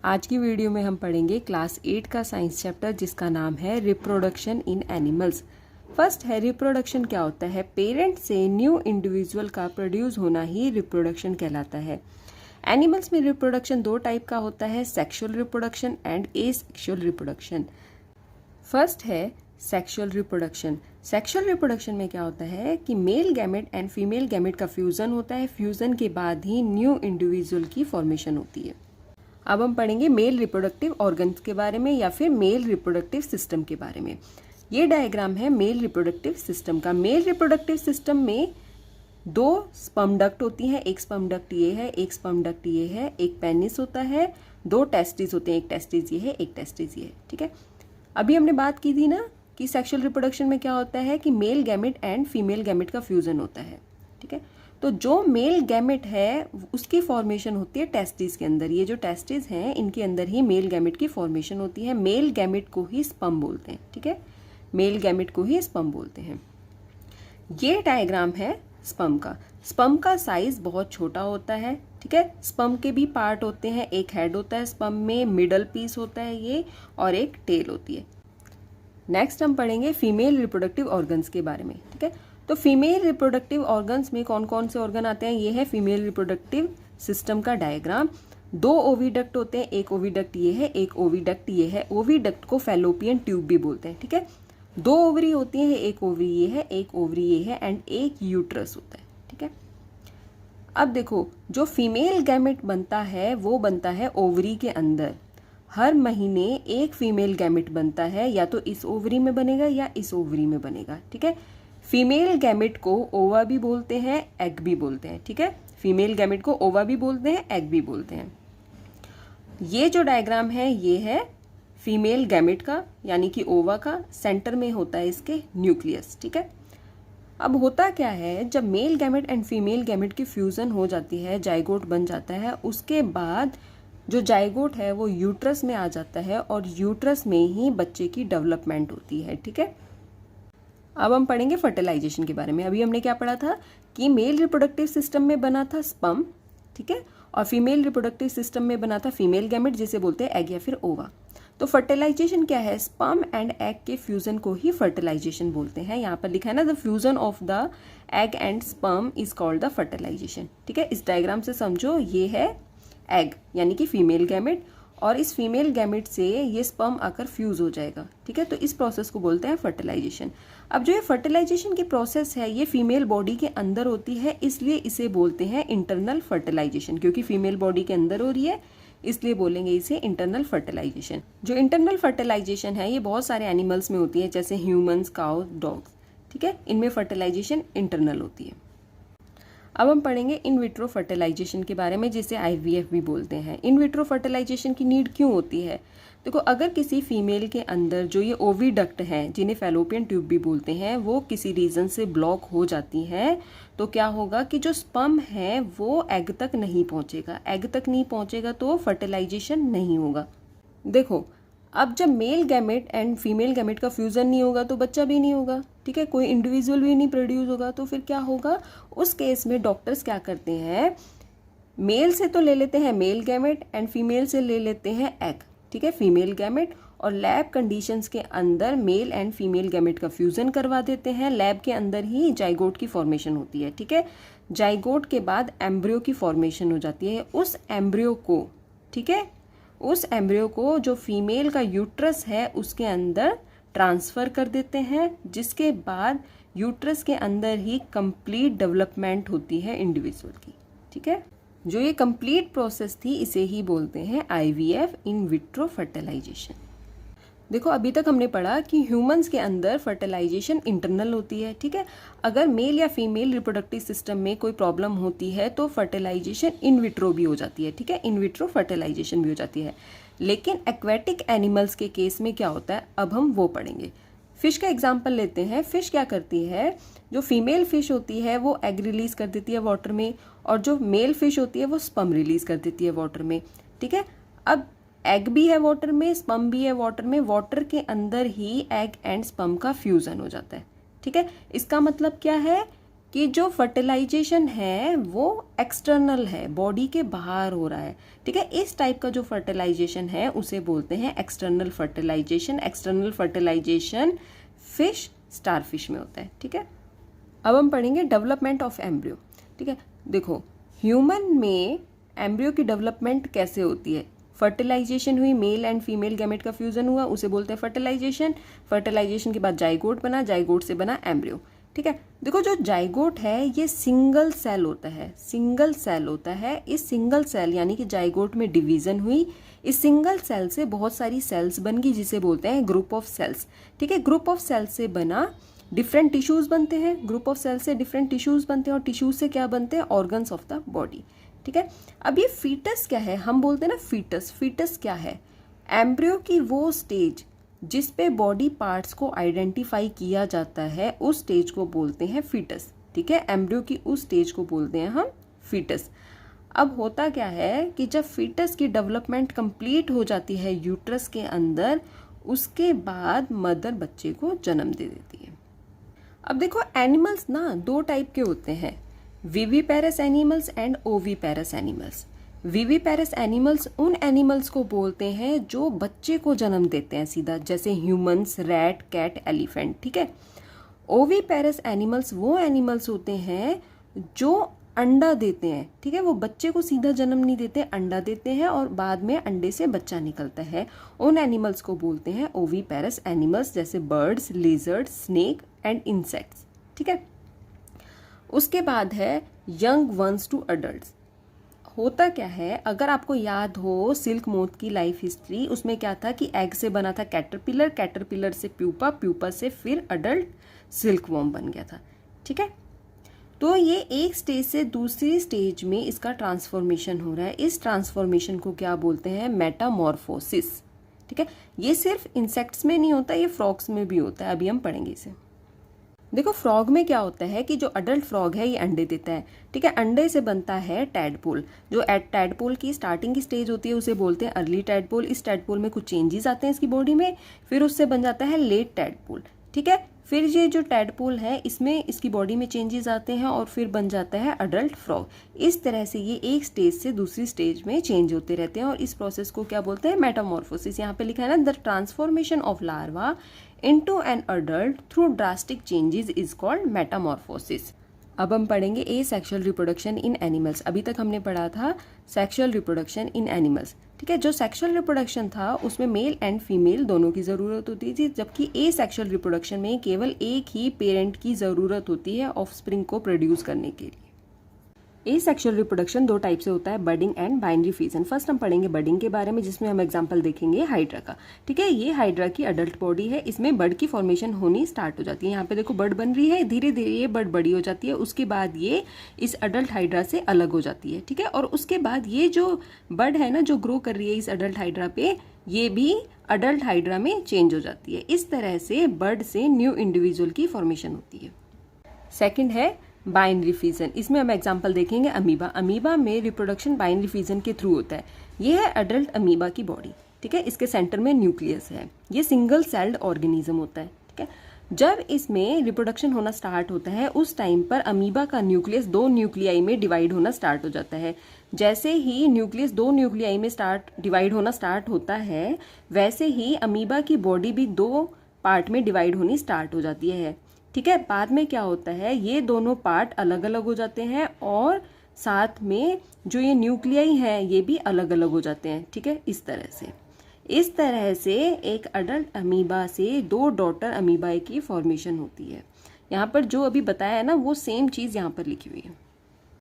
आज की वीडियो में हम पढ़ेंगे क्लास 8 का साइंस चैप्टर जिसका नाम है रिप्रोडक्शन इन एनिमल्स। फर्स्ट है रिप्रोडक्शन क्या होता है। पेरेंट से न्यू इंडिविजुअल का प्रोड्यूस होना ही रिप्रोडक्शन कहलाता है। एनिमल्स में रिप्रोडक्शन दो टाइप का होता है, sexual reproduction and asexual reproduction. First है सेक्सुअल रिप्रोडक्शन। सेक्सुअल रिप्रोडक्शन में क्या होता है कि male gamete and female gamete का फ्यूजन होता है। फ्यूजन के बाद ही न्यू इंडिविजुअल की फॉर्मेशन होती है। अब हम पढ़ेंगे मेल रिप्रोडक्टिव ऑर्गन्स के बारे में या फिर मेल रिप्रोडक्टिव सिस्टम के बारे में। ये डायग्राम है मेल रिप्रोडक्टिव सिस्टम का। मेल रिप्रोडक्टिव सिस्टम में दो स्पर्म डक्ट होती हैं, एक स्पर्म डक्ट ये है, एक स्पर्म डक्ट ये है, एक पेनिस होता है, दो टेस्टिस होते हैं, एक टेस्टिस ये है, एक टेस्टिस ये है। ठीक है, अभी हमने बात की थी ना कि सेक्सुअल रिप्रोडक्शन में क्या होता है कि male gamete and female gamete का फ्यूजन होता है। ठीक है, तो जो मेल गैमेट है उसकी फॉर्मेशन होती है टेस्टिस के अंदर। ये जो टेस्टिस हैं इनके अंदर ही मेल गैमेट की फॉर्मेशन होती है। मेल गैमेट को ही स्पर्म बोलते हैं। ठीक है, मेल गैमेट को ही स्पर्म बोलते हैं। ये डायग्राम है स्पर्म का। स्पर्म का साइज बहुत छोटा होता है। ठीक है, स्पर्म के भी पार्ट होते हैं, एक हेड होता है स्पर्म में, मिडल पीस होता है ये, और एक टेल होती है। नेक्स्ट हम पढ़ेंगे फीमेल रिप्रोडक्टिव ऑर्गन्स के बारे में। ठीक है, तो फीमेल रिप्रोडक्टिव ऑर्गन्स में कौन कौन से ऑर्गन आते हैं, ये है फीमेल रिप्रोडक्टिव सिस्टम का डायग्राम। दो ओविडक्ट होते हैं, एक ओविडक्ट ये है, एक ओविडक्ट ये है। ओविडक्ट को फैलोपियन ट्यूब भी बोलते हैं। ठीक है, दो ओवरी होती है, एक ओवरी ये है, एक ओवरी ये है, एंड एक यूट्रस होता है। ठीक है, अब देखो जो फीमेल गैमेट बनता है वो बनता है ओवरी के अंदर। हर महीने एक फीमेल गैमेट बनता है, या तो इस ओवरी में बनेगा या इस ओवरी में बनेगा। ठीक है, फीमेल गैमेट को ओवा भी बोलते हैं, एग भी बोलते हैं। ठीक है, फीमेल गैमेट को ओवा भी बोलते हैं, एग भी बोलते हैं। ये जो डायग्राम है ये है फीमेल गैमेट का, यानी कि ओवा का। सेंटर में होता है इसके न्यूक्लियस। ठीक है, अब होता क्या है जब male gamete and female gamete की फ्यूजन हो जाती है, जाइगोट बन जाता है, उसके बाद जो जाइगोट है वो यूट्रस में आ जाता है और यूट्रस में ही बच्चे की डेवलपमेंट होती है। ठीक है, अब हम पढ़ेंगे फर्टिलाइजेशन के बारे में। अभी हमने क्या पढ़ा था कि मेल रिप्रोडक्टिव सिस्टम में बना था स्पर्म, ठीक है, और फीमेल रिप्रोडक्टिव सिस्टम में बना था फीमेल गैमेट जिसे बोलते हैं एग या फिर ओवा। तो फर्टिलाइजेशन क्या है, स्पर्म एंड एग के फ्यूजन को ही फर्टिलाइजेशन बोलते हैं। यहाँ पर लिखा है ना, the fusion of the egg and sperm is called the fertilisation. ठीक है, इस डायग्राम से समझो ये है एग यानी कि फीमेल गैमेट, और इस फीमेल गैमेट से ये स्पर्म आकर फ्यूज हो जाएगा। ठीक है, तो इस प्रोसेस को बोलते हैं फर्टिलाइजेशन। अब जो ये फर्टिलाइजेशन की प्रोसेस है ये फीमेल बॉडी के अंदर होती है, इसलिए इसे बोलते हैं इंटरनल फर्टिलाइजेशन। क्योंकि फीमेल बॉडी के अंदर हो रही है इसलिए बोलेंगे इसे इंटरनल फर्टिलाइजेशन। जो इंटरनल फर्टिलाइजेशन है ये बहुत सारे एनिमल्स में होती है, जैसे ह्यूमंस, काउ, डॉग्स। ठीक है, इनमें फर्टिलाइजेशन इंटरनल होती है। अब हम पढ़ेंगे इन विट्रो फर्टिलाइजेशन के बारे में, जिसे आईवीएफ भी बोलते हैं। इन विट्रो फर्टिलाइजेशन की नीड क्यों होती है? देखो, अगर किसी फीमेल के अंदर जो ये ओविडक्ट हैं, जिन्हें फैलोपियन ट्यूब भी बोलते हैं, वो किसी रीजन से ब्लॉक हो जाती हैं, तो क्या होगा कि जो स्पर्म है वो एग तक नहीं पहुंचेगा। एग तक नहीं पहुंचेगा तो फर्टिलाइजेशन नहीं होगा। देखो, अब जब male gamete and female gamete का फ्यूजन नहीं होगा तो बच्चा भी नहीं होगा। ठीक है, कोई इंडिविजुअल भी नहीं प्रोड्यूस होगा। तो फिर क्या होगा, उस केस में डॉक्टर्स क्या करते हैं, मेल से तो ले लेते हैं मेल गैमेट एंड फीमेल से ले लेते हैं एग। ठीक है, फीमेल गैमेट, और लैब कंडीशंस के अंदर मेल एंड फीमेल गैमेट का फ्यूजन करवा देते हैं। लैब के अंदर ही जाइगोट की फॉर्मेशन होती है। ठीक है, जाइगोट के बाद एम्ब्रियो की फॉर्मेशन हो जाती है। उस एम्ब्रियो को, ठीक है, उस एम्ब्रियो को जो फीमेल का यूट्रस है उसके अंदर ट्रांसफ़र कर देते हैं, जिसके बाद यूट्रस के अंदर ही कंप्लीट डेवलपमेंट होती है इंडिविजुअल की। ठीक है, जो ये कंप्लीट प्रोसेस थी इसे ही बोलते हैं आईवीएफ, इन विट्रो फर्टिलाइजेशन। देखो, अभी तक हमने पढ़ा कि ह्यूमंस के अंदर फर्टिलाइजेशन इंटरनल होती है। ठीक है, अगर मेल या फीमेल रिप्रोडक्टिव सिस्टम में कोई प्रॉब्लम होती है तो फर्टिलाइजेशन इन विट्रो भी हो जाती है। ठीक है, इन विट्रो फर्टिलाइजेशन भी हो जाती है। लेकिन एक्वेटिक एनिमल्स के केस में क्या होता है, अब हम वो पढ़ेंगे। फिश का एग्जाम्पल लेते हैं। फिश क्या करती है, जो फीमेल फिश होती है वो एग रिलीज कर देती है वाटर में, और जो मेल फिश होती है वो स्पर्म रिलीज कर देती है वाटर में। ठीक है, अब एग भी है वाटर में, स्पर्म भी है वाटर में, वाटर के अंदर ही एग एंड स्पर्म का फ्यूजन हो जाता है। ठीक है, इसका मतलब क्या है कि जो फर्टिलाइजेशन है वो एक्सटर्नल है, बॉडी के बाहर हो रहा है, ठीक है। इस टाइप का जो फर्टिलाइजेशन है उसे बोलते हैं external fertilisation. External fertilisation fish, starfish में होता है, ठीक है। अब हम पढ़ेंगे डेवलपमेंट ऑफ एम्ब्रियो, ठीक है। देखो ह्यूमन में एम्ब्रियो की डेवलपमेंट कैसे होती है, फर्टिलाइजेशन हुई, मेल एंड फीमेल गैमेट का फ्यूजन हुआ, उसे बोलते हैं फर्टिलाइजेशन। फर्टिलाइजेशन के बाद जाइगोट बना, जाइगोट से बना एम्ब्रियो, ठीक है। देखो जो जाइगोट है ये सिंगल सेल होता है, सिंगल सेल होता है। इस सिंगल सेल यानी कि जाइगोट में डिवीजन हुई, इस सिंगल सेल से बहुत सारी सेल्स बन गई जिसे बोलते हैं ग्रुप ऑफ सेल्स, ठीक है। ग्रुप ऑफ सेल्स से बना डिफरेंट टिश्यूज बनते हैं, ग्रुप ऑफ सेल्स से डिफरेंट टिश्यूज बनते हैं और टिश्यूज से क्या बनते हैं, ऑर्गन्स ऑफ द बॉडी, ठीक है। अब ये फीटस क्या है, हम बोलते हैं ना फीटस, फीटस क्या है, एम्ब्रियो की वो स्टेज जिस पे बॉडी पार्ट्स को आइडेंटिफाई किया जाता है उस स्टेज को बोलते हैं फीटस, ठीक है। एम्ब्रियो की उस स्टेज को बोलते हैं हम फीटस। अब होता क्या है कि जब फीटस की डेवलपमेंट कंप्लीट हो जाती है यूट्रस के अंदर, उसके बाद मदर बच्चे को जन्म दे देती है। अब देखो एनिमल्स ना दो टाइप के होते हैं, viviparous animals and oviparous animals. Viviparous animals उन एनिमल्स को बोलते हैं जो बच्चे को जन्म देते हैं सीधा, जैसे ह्यूमंस, रैट, कैट, एलिफेंट, ठीक है। ओविपेरस एनिमल्स वो एनिमल्स होते हैं जो अंडा देते हैं, ठीक है। वो बच्चे को सीधा जन्म नहीं देते, अंडा देते हैं और बाद में अंडे से बच्चा निकलता है। उन एनिमल्स को बोलते हैं ओविपेरस एनिमल्स, जैसे birds, lizards, snake and insects, ठीक है। उसके बाद है यंग वंस टू अडल्ट्स। होता क्या है, अगर आपको याद हो सिल्क मोथ की लाइफ हिस्ट्री, उसमें क्या था कि एग से बना था कैटरपिलर, कैटरपिलर से प्यूपा, प्यूपा से फिर अडल्ट सिल्क वॉर्म बन गया था, ठीक है। तो ये एक स्टेज से दूसरी स्टेज में इसका ट्रांसफॉर्मेशन हो रहा है। इस ट्रांसफॉर्मेशन को क्या बोलते हैं, मेटामॉर्फोसिस, ठीक है। ये सिर्फ इंसेक्ट्स में नहीं होता, ये फ्रॉग्स में भी होता है, अभी हम पढ़ेंगे इसे। देखो फ्रॉग में क्या होता है कि जो अडल्ट फ्रॉग है ये अंडे देता है, ठीक है। अंडे से बनता है टैडपोल। जो टैडपोल की स्टार्टिंग की स्टेज होती है उसे बोलते हैं अर्ली टैडपोल। इस टैडपोल में कुछ चेंजेस आते हैं इसकी बॉडी में, फिर उससे बन जाता है लेट टैडपोल, ठीक है। फिर ये जो टैडपोल है इसमें इसकी बॉडी में चेंजेस आते हैं और फिर बन जाता है अडल्ट फ्रॉग। इस तरह से ये एक स्टेज से दूसरी स्टेज में चेंज होते रहते हैं और इस प्रोसेस को क्या बोलते हैं, मेटामॉर्फोसिस। यहाँ पे लिखा है ना, the transformation of larva into an adult through drastic changes is called metamorphosis। अब हम पढ़ेंगे asexual reproduction in animals। अभी तक हमने पढ़ा था sexual reproduction in animals, ठीक है। जो सेक्सुअल रिप्रोडक्शन था उसमें मेल एंड फीमेल दोनों की ज़रूरत होती थी, जबकि एसेक्सुअल रिप्रोडक्शन में केवल एक ही पेरेंट की ज़रूरत होती है ऑफस्प्रिंग को प्रोड्यूस करने के लिए। एसेक्सुअल रिप्रोडक्शन दो टाइप से होता है, budding and binary fusion. First हम पढ़ेंगे बडिंग के बारे में, जिसमें हम एग्जांपल देखेंगे हाइड्रा का, ठीक है। ये हाइड्रा की अडल्ट बॉडी है, इसमें बर्ड की फॉर्मेशन होनी स्टार्ट हो जाती है। यहाँ पे देखो बर्ड बन रही है, धीरे धीरे ये बर्ड बड़ी हो जाती है, उसके बाद ये इस अडल्ट हाइड्रा से अलग हो जाती है, ठीक है। और उसके बाद ये जो बर्ड है ना जो ग्रो कर रही है इस अडल्ट हाइड्रा पे, ये भी अडल्ट हाइड्रा में चेंज हो जाती है। इस तरह से बर्ड से न्यू इंडिविजुअल की फॉर्मेशन होती है। सेकेंड है बाइनरी फ्यूजन। इसमें हम एग्जांपल देखेंगे अमीबा। अमीबा में रिप्रोडक्शन बाइनरी फ्यूजन के थ्रू होता है। ये है अडल्ट अमीबा की बॉडी, ठीक है। इसके सेंटर में न्यूक्लियस है, ये सिंगल सेल्ड ऑर्गेनिज्म होता है, ठीक है। जब इसमें रिप्रोडक्शन होना स्टार्ट होता है उस टाइम पर अमीबा का न्यूक्लियस दो न्यूक्लियाई में डिवाइड होना स्टार्ट हो जाता है। जैसे ही न्यूक्लियस दो न्यूक्लियाई में डिवाइड होना स्टार्ट होता है, वैसे ही अमीबा की बॉडी भी दो पार्ट में डिवाइड होनी स्टार्ट हो जाती है, ठीक है। बाद में क्या होता है, ये दोनों पार्ट अलग अलग हो जाते हैं और साथ में जो ये न्यूक्लियाई हैं ये भी अलग अलग हो जाते हैं, ठीक है। इस तरह से एक अडल्ट अमीबा से दो डॉटर अमीबा की फॉर्मेशन होती है। यहाँ पर जो अभी बताया है ना वो सेम चीज़ यहाँ पर लिखी हुई है।